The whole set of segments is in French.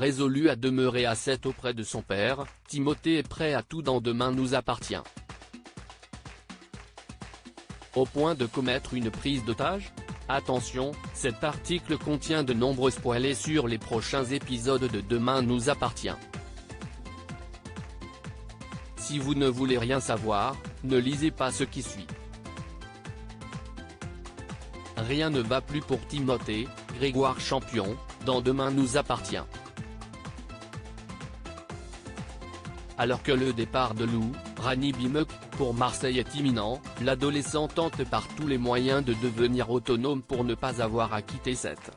résolu à demeurer à 7 auprès de son père, Timothée est prêt à tout dans Demain nous appartient. Au point de commettre une prise d'otage ? Attention, cet article contient de nombreux spoilers sur les prochains épisodes de Demain nous appartient. Si vous ne voulez rien savoir, ne lisez pas ce qui suit. Rien ne va plus pour Timothée, Grégoire Champion, dans Demain nous appartient. Alors que le départ de Lou, Rani Bimek, pour Marseille est imminent, l'adolescent tente par tous les moyens de devenir autonome pour ne pas avoir à quitter cette.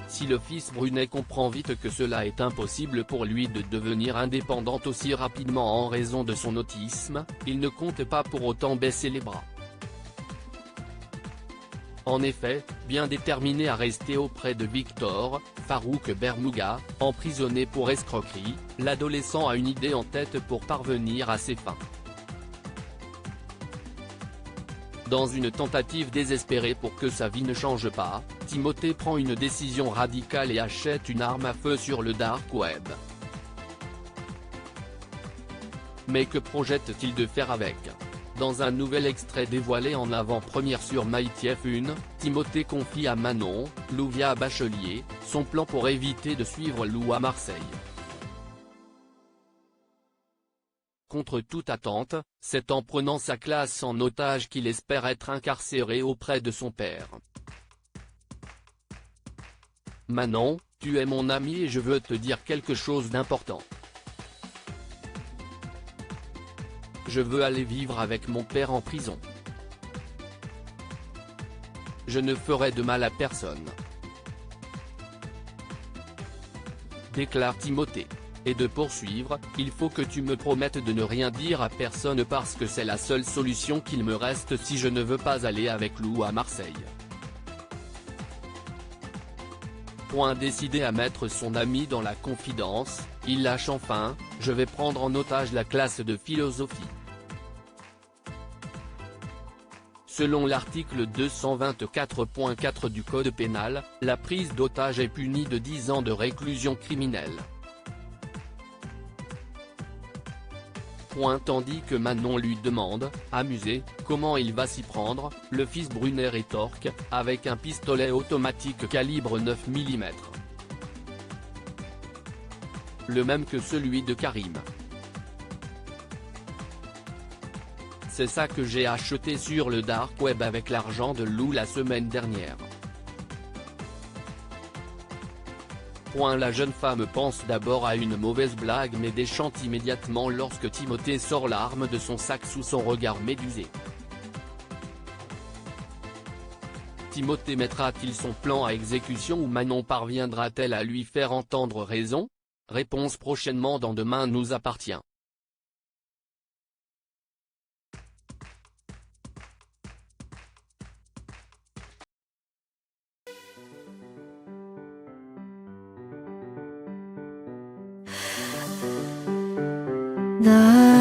Si le fils Brunet comprend vite que cela est impossible pour lui de devenir indépendant aussi rapidement en raison de son autisme, il ne compte pas pour autant baisser les bras. En effet, bien déterminé à rester auprès de Victor, Farouk Bermouga, emprisonné pour escroquerie, l'adolescent a une idée en tête pour parvenir à ses fins. Dans une tentative désespérée pour que sa vie ne change pas, Timothée prend une décision radicale et achète une arme à feu sur le dark web. Mais que projette-t-il de faire avec ? Dans un nouvel extrait dévoilé en avant-première sur MyTF1, Timothée confie à Manon, Louvia Bachelier, son plan pour éviter de suivre Lou à Marseille. Contre toute attente, c'est en prenant sa classe en otage qu'il espère être incarcéré auprès de son père. Manon, tu es mon ami et je veux te dire quelque chose d'important. Je veux aller vivre avec mon père en prison. Je ne ferai de mal à personne. Déclare Timothée. Et de poursuivre, il faut que tu me promettes de ne rien dire à personne parce que c'est la seule solution qu'il me reste si je ne veux pas aller avec Lou à Marseille. Décidé à mettre son ami dans la confidence, il lâche enfin, je vais prendre en otage la classe de philosophie. Selon l'article 224.4 du Code pénal, la prise d'otage est punie de 10 ans de réclusion criminelle. Tandis que Manon lui demande, amusé, comment il va s'y prendre, le fils Brunet rétorque, avec un pistolet automatique calibre 9 mm. Le même que celui de Karim. C'est ça que j'ai acheté sur le dark web avec l'argent de Lou la semaine dernière. La jeune femme pense d'abord à une mauvaise blague mais déchante immédiatement lorsque Timothée sort l'arme de son sac sous son regard médusé. Timothée mettra-t-il son plan à exécution ou Manon parviendra-t-elle à lui faire entendre raison ? Réponse prochainement dans Demain nous appartient. 나